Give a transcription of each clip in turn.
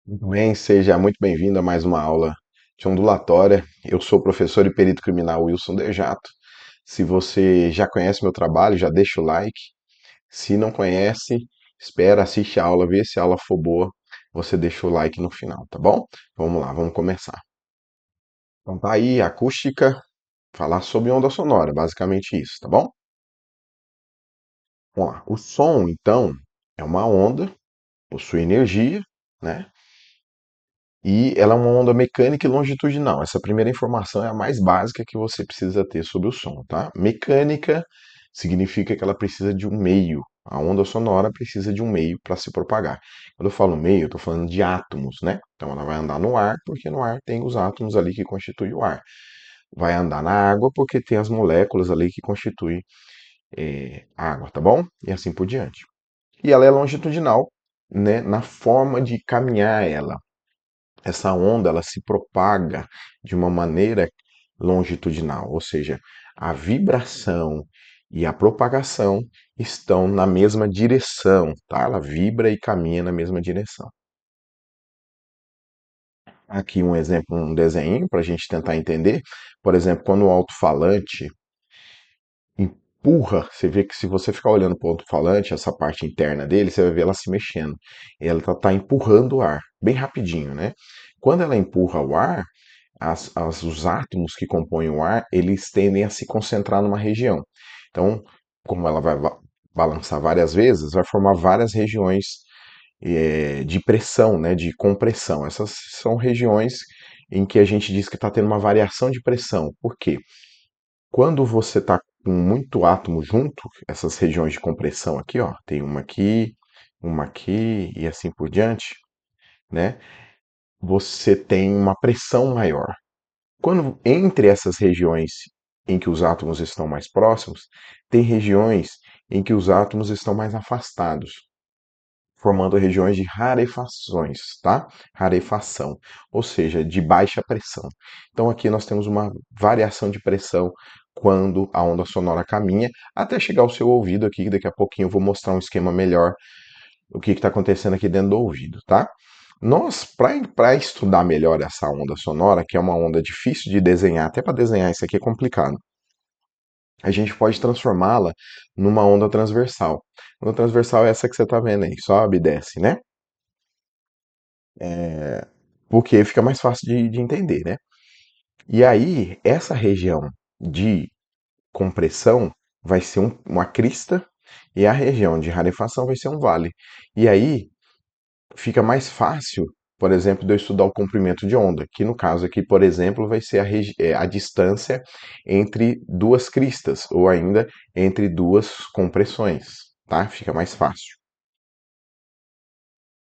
Muito bem, seja muito bem-vindo a mais uma aula de ondulatória. Eu sou o professor e perito criminal Wilson Dejato. Se você já conhece meu trabalho, já deixa o like. Se não conhece, espera, assiste a aula, vê se a aula for boa, você deixa o like no final, tá bom? Vamos lá, vamos começar. Então tá aí, acústica, falar sobre onda sonora, basicamente isso, tá bom? Vamos lá. O som, então, é uma onda, possui energia, né? E ela é uma onda mecânica e longitudinal. Essa primeira informação é a mais básica que você precisa ter sobre o som, tá? Mecânica significa que ela precisa de um meio. A onda sonora precisa de um meio para se propagar. Quando eu falo meio, eu estou falando de átomos, né? Então ela vai andar no ar, porque no ar tem os átomos ali que constituem o ar. Vai andar na água, porque tem as moléculas ali que constituem a água, tá bom? E assim por diante. E ela é longitudinal, né? Na forma de caminhar ela. Essa onda ela se propaga de uma maneira longitudinal, ou seja, a vibração e a propagação estão na mesma direção, tá? Ela vibra e caminha na mesma direção. Aqui um exemplo, um desenho para a gente tentar entender. Por exemplo, quando o alto-falante empurra, você vê que se você ficar olhando para o alto-falante, essa parte interna dele, você vai ver ela se mexendo. E ela tá empurrando o ar, bem rapidinho, né? Quando ela empurra o ar, os átomos que compõem o ar, eles tendem a se concentrar numa região. Então, como ela vai balançar várias vezes, vai formar várias regiões de pressão, né, de compressão. Essas são regiões em que a gente diz que está tendo uma variação de pressão. Por quê? Quando você está com muito átomo junto, essas regiões de compressão aqui, ó, tem uma aqui e assim por diante, né? Você tem uma pressão maior. Quando entre essas regiões em que os átomos estão mais próximos, tem regiões em que os átomos estão mais afastados, formando regiões de rarefações, tá? Rarefação, ou seja, de baixa pressão. Então aqui nós temos uma variação de pressão quando a onda sonora caminha, até chegar ao seu ouvido aqui, que daqui a pouquinho eu vou mostrar um esquema melhor o que está acontecendo aqui dentro do ouvido, tá? Nós, para estudar melhor essa onda sonora, que é uma onda difícil de desenhar, até para desenhar isso aqui é complicado, a gente pode transformá-la numa onda transversal. A onda transversal é essa que você está vendo aí, sobe e desce, né? Porque fica mais fácil de entender, né? E aí, essa região de compressão vai ser uma crista e a região de rarefação vai ser um vale. E aí, fica mais fácil, por exemplo, de eu estudar o comprimento de onda, que no caso aqui, por exemplo, vai ser a distância entre duas cristas, ou ainda entre duas compressões, tá? Fica mais fácil.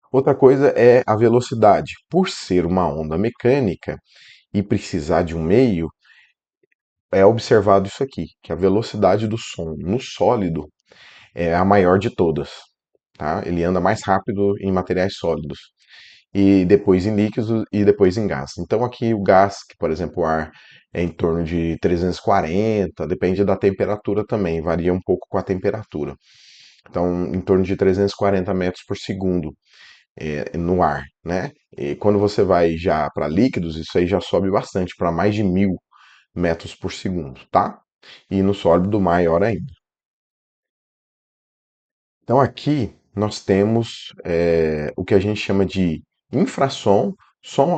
Outra coisa é a velocidade. Por ser uma onda mecânica e precisar de um meio, é observado isso aqui, que a velocidade do som no sólido é a maior de todas, tá? Ele anda mais rápido em materiais sólidos. E depois em líquidos e depois em gás. Então aqui o gás, que por exemplo o ar é em torno de 340, depende da temperatura também, varia um pouco com a temperatura. Então em torno de 340 metros por segundo no ar, né? E quando você vai já para líquidos, isso aí já sobe bastante, para mais de 1000 metros por segundo, tá? E no sólido maior ainda. Então aqui nós temos o que a gente chama de infrassom, som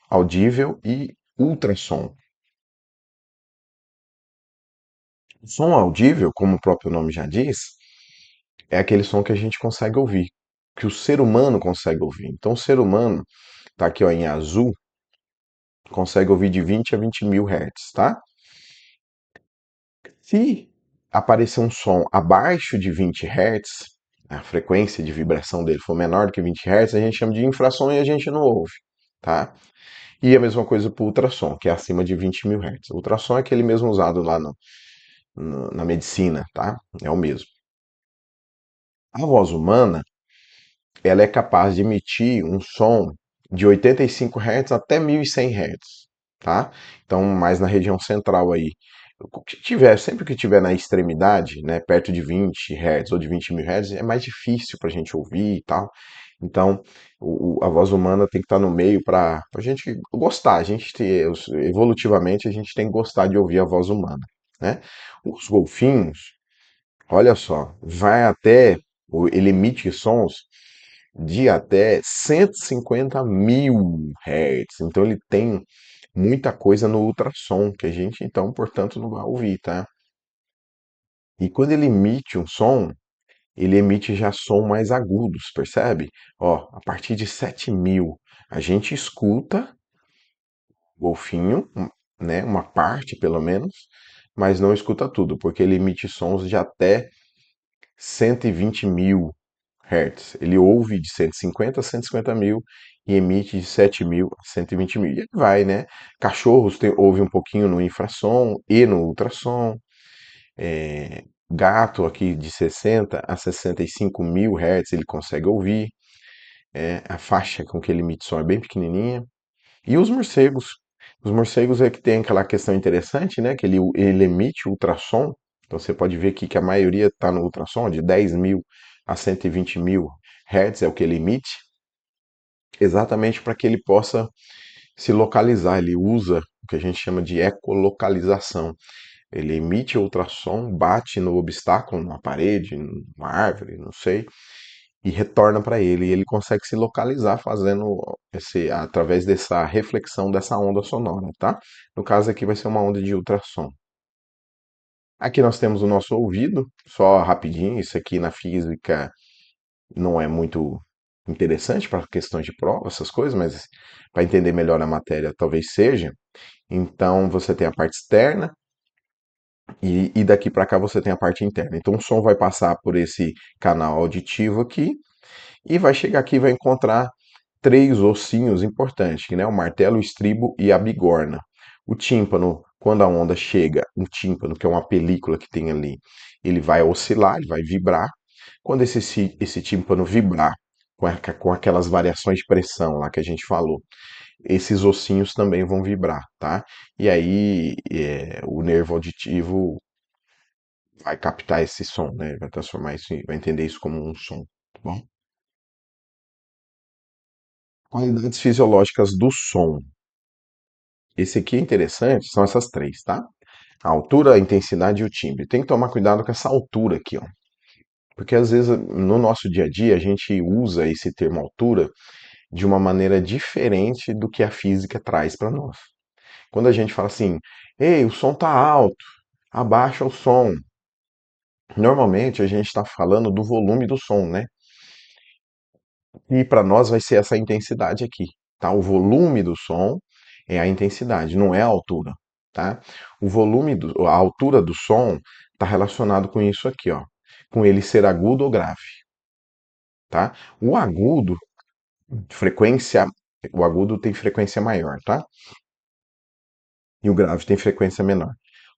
audível e ultrassom. O som audível, como o próprio nome já diz, é aquele som que a gente consegue ouvir, que o ser humano consegue ouvir. Então o ser humano, tá aqui ó, em azul, consegue ouvir de 20 a 20 mil hertz, tá? Se aparecer um som abaixo de 20 Hz, a frequência de vibração dele for menor do que 20 Hz, a gente chama de infrassom e a gente não ouve, tá? E a mesma coisa para o ultrassom, que é acima de 20 mil Hz. O ultrassom é aquele mesmo usado lá na medicina, tá? É o mesmo. A voz humana, ela é capaz de emitir um som de 85 Hz até 1100 Hz, tá? Então, mais na região central aí. Sempre que tiver na extremidade, né, perto de 20 Hz ou de 20 mil Hz, é mais difícil para a gente ouvir e tal. Então, a voz humana tem que estar no meio para a gente gostar. A gente evolutivamente a gente tem que gostar de ouvir a voz humana, né? Os golfinhos, olha só, vai até, ele emite sons de até 150 mil hertz. Então ele tem muita coisa no ultrassom que a gente então, portanto, não vai ouvir, tá? E quando ele emite um som, ele emite já som mais agudos, percebe? Ó, a partir de 7.000 a gente escuta golfinho, né? Uma parte pelo menos, mas não escuta tudo, porque ele emite sons de até 120 mil Hz. Ele ouve de 150 a 150 mil e emite de 7.000 a 120 mil. E aí vai, né? Cachorros ouvem um pouquinho no infrassom e no ultrassom. Gato aqui de 60 a 65 mil Hz ele consegue ouvir. A faixa com que ele emite som é bem pequenininha. E os morcegos. Os morcegos é que tem aquela questão interessante, né? Que ele emite ultrassom. Então você pode ver aqui que a maioria está no ultrassom, de 10.000 a 120 mil Hz é o que ele emite, exatamente para que ele possa se localizar. Ele usa o que a gente chama de ecolocalização. Ele emite ultrassom, bate no obstáculo, numa parede, numa árvore, não sei, e retorna para ele. E ele consegue se localizar fazendo através dessa reflexão dessa onda sonora, tá? No caso aqui vai ser uma onda de ultrassom. Aqui nós temos o nosso ouvido, só rapidinho, isso aqui na física não é muito interessante para questões de prova, essas coisas, mas para entender melhor a matéria talvez seja. Então você tem a parte externa e daqui para cá você tem a parte interna. Então o som vai passar por esse canal auditivo aqui e vai chegar aqui e vai encontrar três ossinhos importantes, né? O martelo, o estribo e a bigorna. O tímpano, quando a onda chega, um tímpano, que é uma película que tem ali, ele vai oscilar, ele vai vibrar. Quando esse tímpano vibrar, com aquelas variações de pressão lá que a gente falou, esses ossinhos também vão vibrar, tá? E aí o nervo auditivo vai captar esse som, né? Vai transformar isso, vai entender isso como um som, tá bom? Qualidades fisiológicas do som. Esse aqui é interessante, são essas três, tá? A altura, a intensidade e o timbre. Tem que tomar cuidado com essa altura aqui, ó. Porque às vezes no nosso dia a dia a gente usa esse termo altura de uma maneira diferente do que a física traz para nós. Quando a gente fala assim, ei, o som tá alto, abaixa o som. Normalmente a gente está falando do volume do som, né? E para nós vai ser essa intensidade aqui, tá? O volume do som é a intensidade, não é a altura, tá? A altura do som está relacionado com isso aqui, ó, com ele ser agudo ou grave, tá? O agudo, frequência, o agudo tem frequência maior, tá? E o grave tem frequência menor.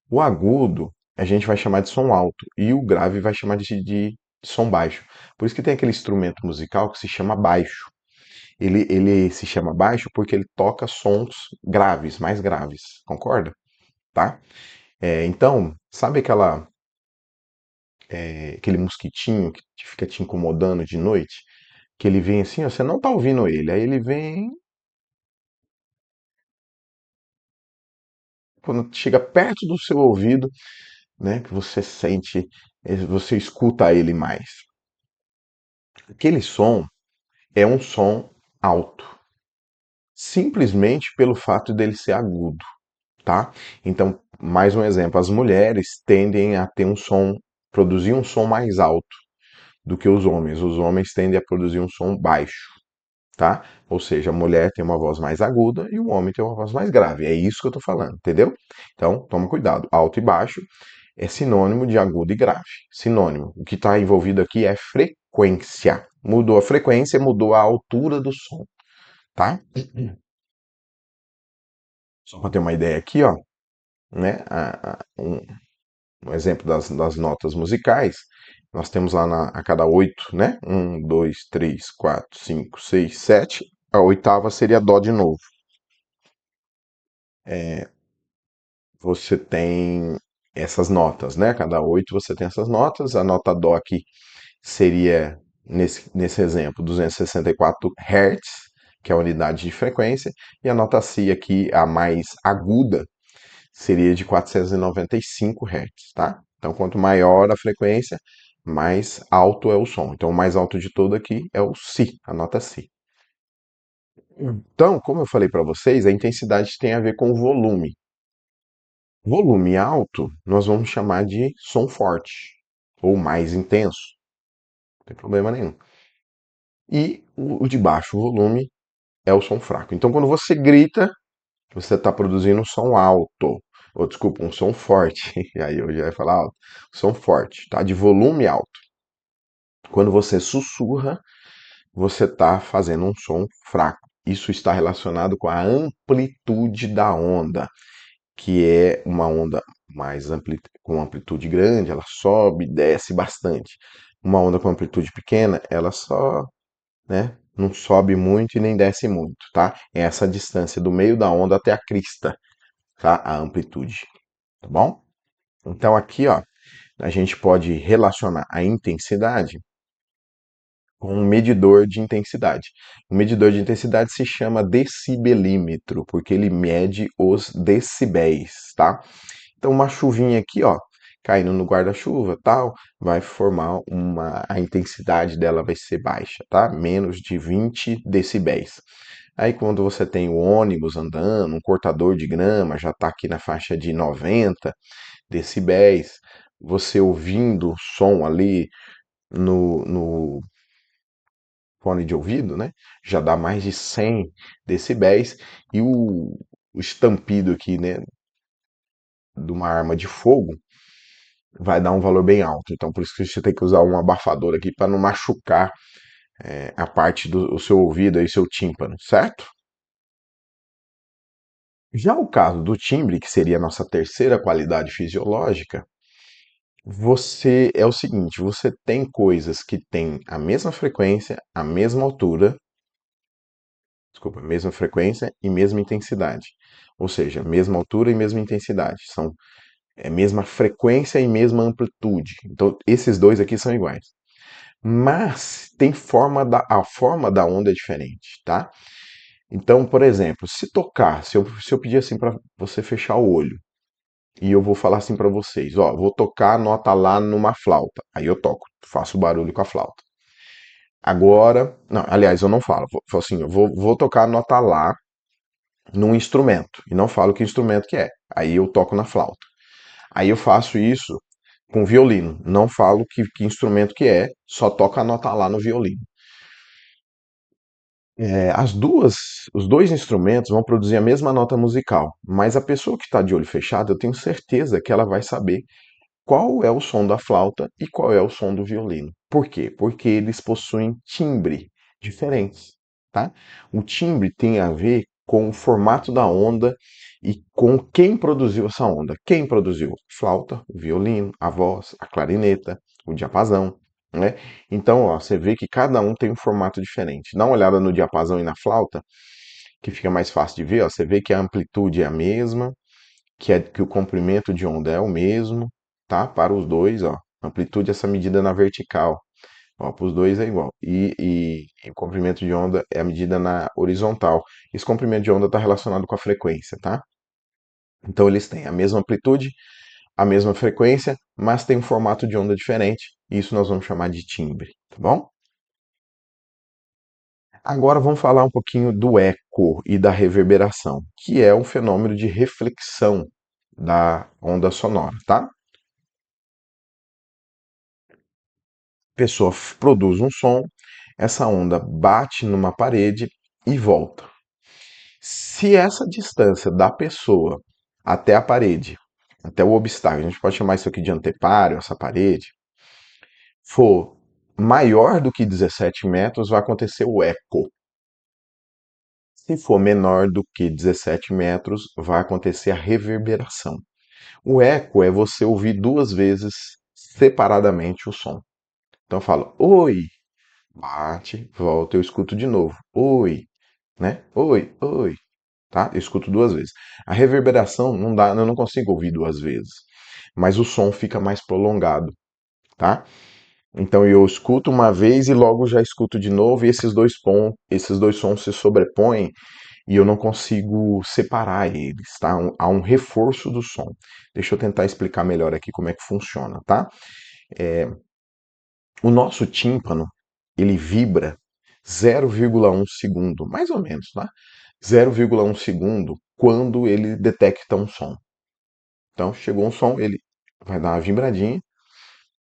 O agudo a gente vai chamar de som alto e o grave vai chamar de som baixo. Por isso que tem aquele instrumento musical que se chama baixo. Ele se chama baixo porque ele toca sons graves, mais graves, concorda? Tá? Então, sabe aquele mosquitinho que fica te incomodando de noite? Que ele vem assim, ó, você não tá ouvindo ele, aí ele vem, quando chega perto do seu ouvido, né, que você sente, você escuta ele mais. Aquele som é um som alto, simplesmente pelo fato dele ser agudo. Tá? Então, mais um exemplo, as mulheres tendem a ter produzir um som mais alto do que os homens. Os homens tendem a produzir um som baixo, tá? Ou seja, a mulher tem uma voz mais aguda e o homem tem uma voz mais grave. É isso que eu tô falando, entendeu? Então, toma cuidado. Alto e baixo é sinônimo de agudo e grave. Sinônimo. O que está envolvido aqui é frequência. Mudou a frequência, mudou a altura do som, tá? Só para ter uma ideia aqui, ó, né? Um exemplo das notas musicais, nós temos lá a cada oito, né? Um, dois, três, quatro, cinco, seis, sete. A oitava seria Dó de novo. É, você tem essas notas, né? Cada oito você tem essas notas. A nota Dó aqui seria nesse exemplo, 264 Hz, que é a unidade de frequência, e a nota Si aqui, a mais aguda, seria de 495 Hz, tá? Então, quanto maior a frequência, mais alto é o som. Então, o mais alto de todo aqui é o Si, a nota Si. Então, como eu falei para vocês, a intensidade tem a ver com o volume. Volume alto, nós vamos chamar de som forte ou mais intenso, não tem problema nenhum. E o de baixo volume é o som fraco. Então, quando você grita, você está produzindo um som alto, ou desculpa, um som forte. E aí eu já ia falar alto, som forte, tá? De volume alto. Quando você sussurra, você está fazendo um som fraco. Isso está relacionado com a amplitude da onda, que é uma onda com amplitude grande, ela sobe, desce bastante. Uma onda com amplitude pequena, ela só, né, não sobe muito e nem desce muito, tá? É essa distância do meio da onda até a crista, tá? A amplitude, tá bom? Então aqui, ó, a gente pode relacionar a intensidade com um medidor de intensidade. O medidor de intensidade se chama decibelímetro, porque ele mede os decibéis, tá? Então uma chuvinha aqui, ó, caindo no guarda-chuva, tal, vai formar a intensidade dela vai ser baixa, tá? Menos de 20 decibéis. Aí quando você tem o ônibus andando, um cortador de grama, já está aqui na faixa de 90 decibéis, você ouvindo o som ali no fone de ouvido, né? Já dá mais de 100 decibéis e o estampido aqui, né, de uma arma de fogo vai dar um valor bem alto. Então, por isso que você tem que usar um abafador aqui para não machucar a parte do seu ouvido e seu tímpano, certo? Já o caso do timbre, que seria a nossa terceira qualidade fisiológica, você é o seguinte, você tem coisas que têm a mesma frequência, a mesma altura, desculpa, mesma frequência e mesma intensidade. Ou seja, mesma altura e mesma intensidade. São mesma frequência e mesma amplitude. Então, esses dois aqui são iguais. Mas tem a forma da onda é diferente, tá? Então, por exemplo, se eu pedir assim para você fechar o olho e eu vou falar assim para vocês, ó, vou tocar a nota lá numa flauta. Aí eu toco, faço barulho com a flauta. Agora, não, aliás, eu não falo, falo assim, eu vou tocar a nota lá num instrumento e não falo que instrumento que é. Aí eu toco na flauta. Aí eu faço isso com violino, não falo que instrumento que é, só toco a nota lá no violino. Os dois instrumentos vão produzir a mesma nota musical, mas a pessoa que está de olho fechado, eu tenho certeza que ela vai saber qual é o som da flauta e qual é o som do violino. Por quê? Porque eles possuem timbre diferentes, tá? O timbre tem a ver com o formato da onda e com quem produziu essa onda. Quem produziu? Flauta, o violino, a voz, a clarineta, o diapasão, né? Então, ó, você vê que cada um tem um formato diferente. Dá uma olhada no diapasão e na flauta, que fica mais fácil de ver, ó. Você vê que a amplitude é a mesma, que o comprimento de onda é o mesmo, tá? Para os dois, ó. Amplitude essa medida na vertical, ó, para os dois é igual. E o comprimento de onda é a medida na horizontal. Esse comprimento de onda está relacionado com a frequência, tá? Então eles têm a mesma amplitude, a mesma frequência, mas tem um formato de onda diferente. Isso nós vamos chamar de timbre, tá bom? Agora vamos falar um pouquinho do eco e da reverberação, que é um fenômeno de reflexão da onda sonora, tá? A pessoa produz um som, essa onda bate numa parede e volta. Se essa distância da pessoa até a parede, até o obstáculo, a gente pode chamar isso aqui de anteparo, essa parede, for maior do que 17 metros, vai acontecer o eco. Se for menor do que 17 metros, vai acontecer a reverberação. O eco é você ouvir duas vezes separadamente o som. Então eu falo, oi, bate, volta, eu escuto de novo, oi, né? Oi, oi, tá? Eu escuto duas vezes. A reverberação não dá, eu não consigo ouvir duas vezes, mas o som fica mais prolongado, tá? Então eu escuto uma vez e logo já escuto de novo, e esses dois sons se sobrepõem e eu não consigo separar eles, tá? Há um reforço do som. Deixa eu tentar explicar melhor aqui como é que funciona, tá? O nosso tímpano, ele vibra 0,1 segundo, mais ou menos, tá? 0,1 segundo quando ele detecta um som. Então, chegou um som, ele vai dar uma vibradinha,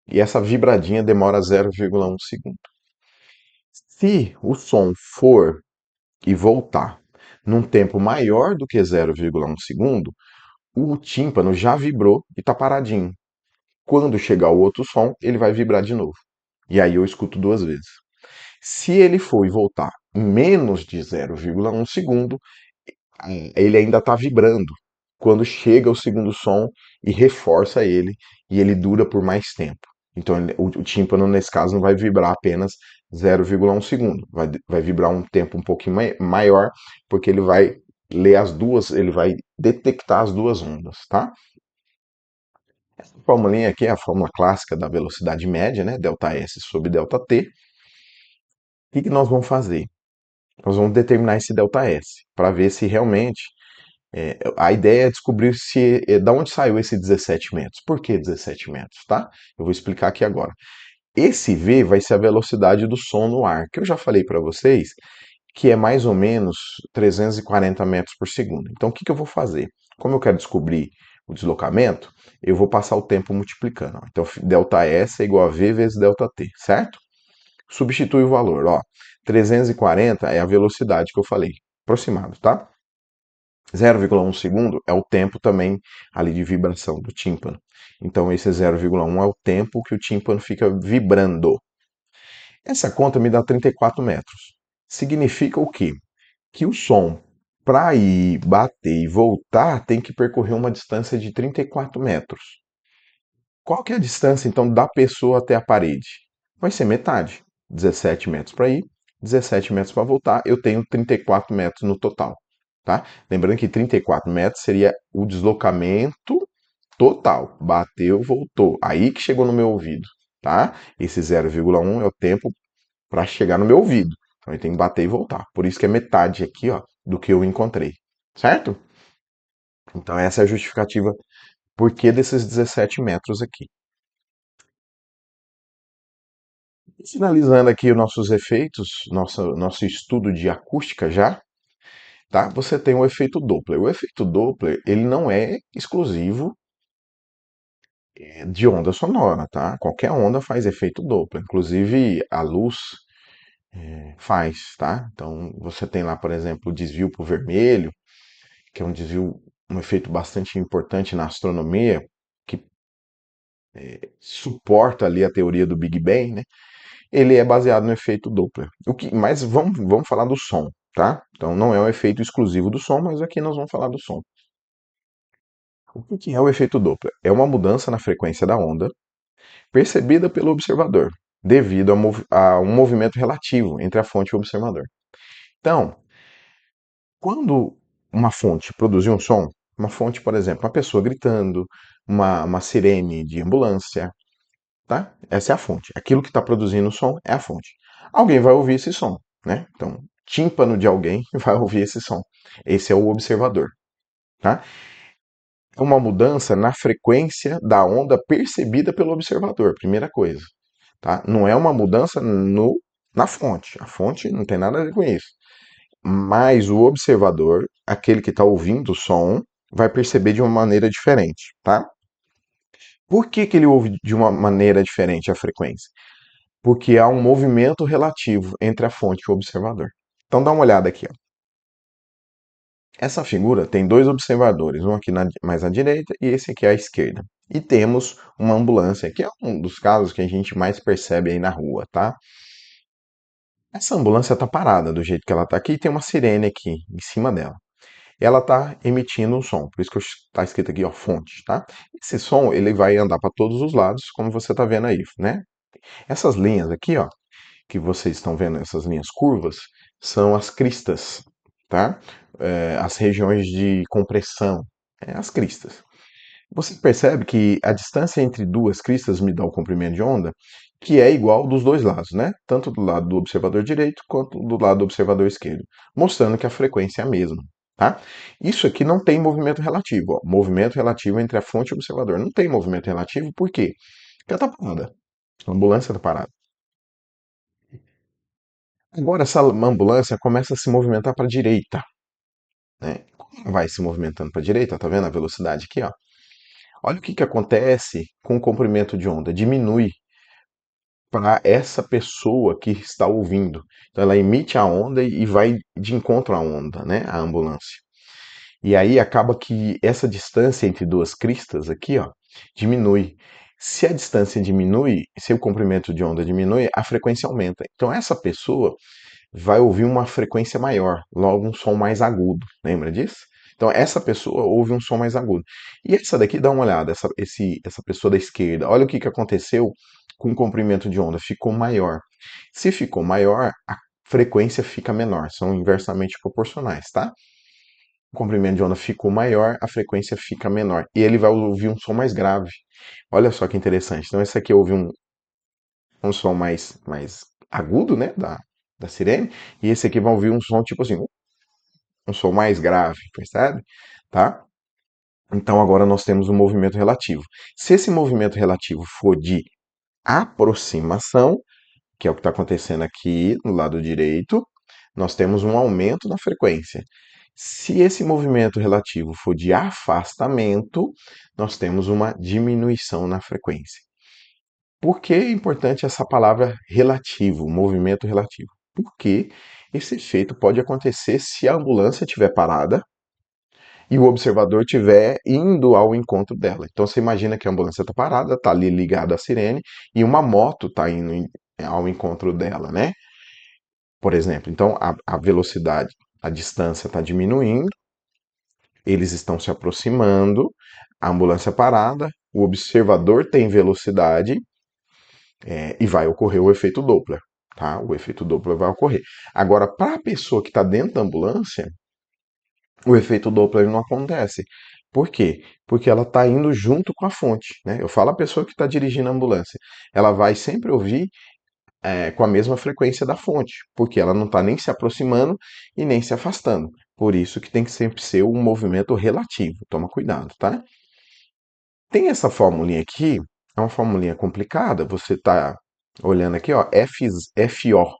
e essa vibradinha demora 0,1 segundo. Se o som for e voltar num tempo maior do que 0,1 segundo, o tímpano já vibrou e está paradinho. Quando chegar o outro som, ele vai vibrar de novo. E aí eu escuto duas vezes. Se ele for e voltar em menos de 0,1 segundo, ele ainda está vibrando. Quando chega o segundo som e reforça ele, e ele dura por mais tempo. Então o tímpano, nesse caso, não vai vibrar apenas 0,1 segundo, vai vibrar um tempo um pouquinho maior, porque ele vai ler as duas, ele vai detectar as duas ondas, tá? Essa formulinha aqui é a fórmula clássica da velocidade média, né? ΔS sobre ΔT. O que nós vamos fazer? Nós vamos determinar esse ΔS para ver se realmente a ideia é descobrir se da onde saiu esse 17 metros. Por que 17 metros, tá? Eu vou explicar aqui agora. Esse V vai ser a velocidade do som no ar, que eu já falei para vocês, que é mais ou menos 340 metros por segundo. Então, o que eu vou fazer? Como eu quero descobrir o deslocamento, eu vou passar o tempo multiplicando. Então, ΔS é igual a V vezes ΔT, certo? Substitui o valor, ó. 340 é a velocidade que eu falei, aproximado, tá? 0,1 segundo é o tempo também ali de vibração do tímpano. Então esse 0,1 é o tempo que o tímpano fica vibrando. Essa conta me dá 34 metros. Significa o quê? Que o som, para ir bater e voltar, tem que percorrer uma distância de 34 metros. Qual que é a distância, então, da pessoa até a parede? Vai ser metade. 17 metros para ir, 17 metros para voltar. Eu tenho 34 metros no total. Tá? Lembrando que 34 metros seria o deslocamento total. Bateu, voltou. Aí que chegou no meu ouvido. Tá? Esse 0,1 é o tempo para chegar no meu ouvido. Então ele tem que bater e voltar. Por isso que é metade aqui, ó, do que eu encontrei. Certo? Então essa é a justificativa por que desses 17 metros aqui. Finalizando aqui os nossos efeitos, nosso estudo de acústica já, tá? Você tem o efeito Doppler. O efeito Doppler, ele não é exclusivo de onda sonora, tá? Qualquer onda faz efeito Doppler, inclusive a luz faz, tá? Então você tem lá, por exemplo, o desvio para o vermelho, que é um desvio, um efeito bastante importante na astronomia, que suporta ali a teoria do Big Bang, né? Ele é baseado no efeito Doppler. Mas vamos falar do som, tá? Então não é um efeito exclusivo do som, mas aqui nós vamos falar do som. O que é o efeito Doppler? É uma mudança na frequência da onda percebida pelo observador, devido a um movimento relativo entre a fonte e o observador. Então, quando uma fonte produzir um som, uma fonte, por exemplo, uma pessoa gritando, uma sirene de ambulância, tá? Essa é a fonte. Aquilo que está produzindo o som é a fonte. Alguém vai ouvir esse som, né? Então, tímpano de alguém vai ouvir esse som. Esse é o observador, tá? É uma mudança na frequência da onda percebida pelo observador, primeira coisa, tá? Não é uma mudança na fonte. A fonte não tem nada a ver com isso. Mas o observador, aquele que está ouvindo o som, vai perceber de uma maneira diferente, tá? Por que ele ouve de uma maneira diferente a frequência? Porque há um movimento relativo entre a fonte e o observador. Então dá uma olhada aqui. Ó. Essa figura tem dois observadores, um aqui mais à direita e esse aqui à esquerda. E temos uma ambulância, que é um dos casos que a gente mais percebe aí na rua, tá? Essa ambulância está parada do jeito que ela está aqui e tem uma sirene aqui em cima dela. Ela está emitindo um som, por isso que está escrito aqui, ó, fonte, tá? Esse som ele vai andar para todos os lados, como você está vendo aí, né? Essas linhas aqui, ó, que vocês estão vendo, essas linhas curvas, são as cristas, tá? As regiões de compressão, as cristas. Você percebe que a distância entre duas cristas me dá o comprimento de onda que é igual dos dois lados, né? Tanto do lado do observador direito quanto do lado do observador esquerdo, mostrando que a frequência é a mesma, tá? Isso aqui não tem movimento relativo, ó. Movimento relativo entre a fonte e o observador. Não tem movimento relativo, por quê? Porque ela tá parada. A ambulância está parada. Agora essa ambulância começa a se movimentar para a direita, né? Vai se movimentando para a direita, tá vendo a velocidade aqui, ó? Olha o que acontece com o comprimento de onda. Diminui para essa pessoa que está ouvindo. Então ela emite a onda e vai de encontro à onda, né? A ambulância. E aí acaba que essa distância entre duas cristas aqui, ó, diminui. Se a distância diminui, se o comprimento de onda diminui, a frequência aumenta. Então essa pessoa vai ouvir uma frequência maior, logo um som mais agudo. Lembra disso? Então essa pessoa ouve um som mais agudo. E essa daqui, dá uma olhada, essa pessoa da esquerda, olha o que aconteceu com o comprimento de onda, ficou maior. Se ficou maior, a frequência fica menor, são inversamente proporcionais, tá? O comprimento de onda ficou maior, a frequência fica menor. E ele vai ouvir um som mais grave. Olha só que interessante. Então esse aqui ouve um som mais agudo, né, da sirene, e esse aqui vai ouvir um som tipo assim, um som mais grave, percebe? Tá? Então agora nós temos um movimento relativo. Se esse movimento relativo for de aproximação, que é o que está acontecendo aqui no lado direito, nós temos um aumento na frequência. Se esse movimento relativo for de afastamento, nós temos uma diminuição na frequência. Por que é importante essa palavra relativo, movimento relativo? Porque esse efeito pode acontecer se a ambulância estiver parada e o observador estiver indo ao encontro dela. Então você imagina que a ambulância está parada, está ali ligada à sirene e uma moto está indo ao encontro dela, né? Por exemplo, então a velocidade, a distância está diminuindo, eles estão se aproximando, a ambulância parada, o observador tem velocidade, e vai ocorrer o efeito Doppler, tá? O efeito Doppler vai ocorrer. Agora, para a pessoa que está dentro da ambulância, o efeito Doppler não acontece. Por quê? Porque ela está indo junto com a fonte, né? Eu falo a pessoa que está dirigindo a ambulância, ela vai sempre ouvir com a mesma frequência da fonte, porque ela não está nem se aproximando e nem se afastando. Por isso que tem que sempre ser um movimento relativo. Toma cuidado, tá? Tem essa formulinha aqui, é uma formulinha complicada. Você está olhando aqui, ó, FO.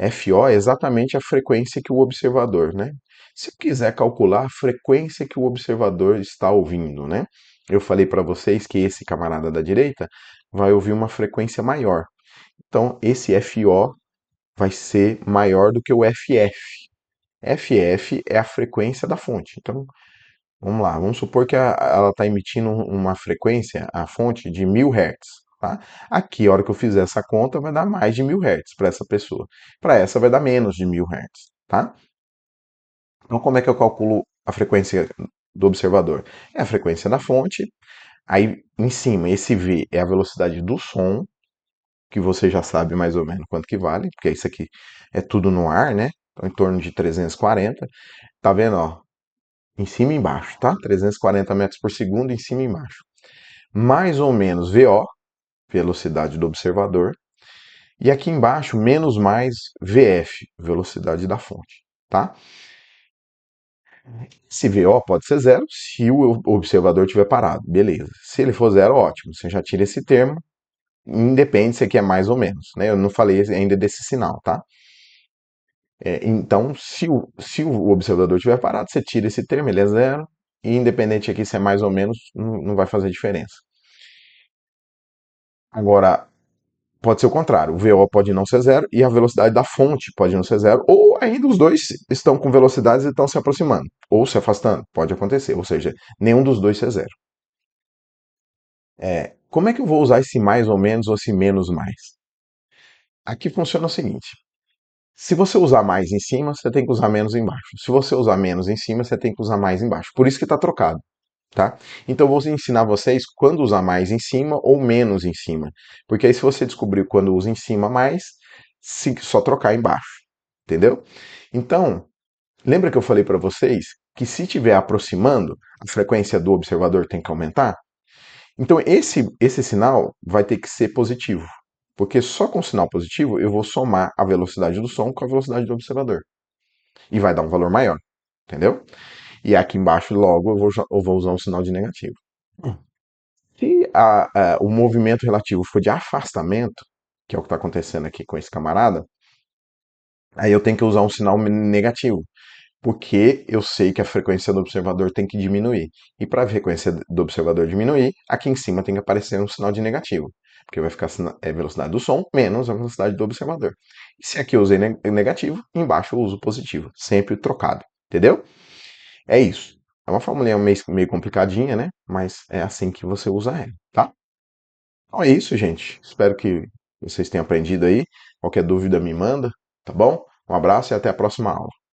FO é exatamente a frequência que o observador, né? Se eu quiser calcular a frequência que o observador está ouvindo, né? Eu falei para vocês que esse camarada da direita vai ouvir uma frequência maior. Então, esse FO vai ser maior do que o FF. FF é a frequência da fonte. Então, vamos lá, vamos supor que ela está emitindo uma frequência, a fonte, de 1000 Hz. Tá? Aqui, a hora que eu fizer essa conta, vai dar mais de 1000 Hz para essa pessoa. Para essa, vai dar menos de 1000 Hz. Tá? Então, como é que eu calculo a frequência do observador? É a frequência da fonte. Aí, em cima, esse V é a velocidade do som, que você já sabe mais ou menos quanto que vale, porque isso aqui é tudo no ar, né? Então, em torno de 340. Tá vendo, ó? Em cima e embaixo, tá? 340 metros por segundo, em cima e embaixo. Mais ou menos VO, velocidade do observador. E aqui embaixo, menos mais VF, velocidade da fonte, tá? Se VO pode ser zero se o observador estiver parado, beleza. Se ele for zero, ótimo, você já tira esse termo, independe se aqui é mais ou menos, né? Eu não falei ainda desse sinal, tá? Então, se o observador estiver parado, você tira esse termo, ele é zero, e independente aqui se é mais ou menos, não vai fazer diferença. Agora, pode ser o contrário, o VO pode não ser zero e a velocidade da fonte pode não ser zero, ou ainda os dois estão com velocidades e estão se aproximando, ou se afastando, pode acontecer, ou seja, nenhum dos dois ser zero. Como é que eu vou usar esse mais ou menos ou esse menos mais? Aqui funciona o seguinte: se você usar mais em cima, você tem que usar menos embaixo. Se você usar menos em cima, você tem que usar mais embaixo. Por isso que está trocado, tá? Então eu vou ensinar vocês quando usar mais em cima ou menos em cima. Porque aí se você descobrir quando usa em cima mais, só trocar embaixo, entendeu? Então, lembra que eu falei para vocês que se estiver aproximando, a frequência do observador tem que aumentar? Então esse sinal vai ter que ser positivo. Porque só com sinal positivo eu vou somar a velocidade do som com a velocidade do observador. E vai dar um valor maior, entendeu? E aqui embaixo, logo, eu vou usar um sinal de negativo. Se o movimento relativo for de afastamento, que é o que está acontecendo aqui com esse camarada, aí eu tenho que usar um sinal negativo, porque eu sei que a frequência do observador tem que diminuir. E para a frequência do observador diminuir, aqui em cima tem que aparecer um sinal de negativo, porque vai ficar a velocidade do som menos a velocidade do observador. E se aqui eu usei negativo, embaixo eu uso positivo, sempre trocado, entendeu? É isso. É uma formulinha meio complicadinha, né? Mas é assim que você usa ela, tá? Então é isso, gente. Espero que vocês tenham aprendido aí. Qualquer dúvida me manda, tá bom? Um abraço e até a próxima aula.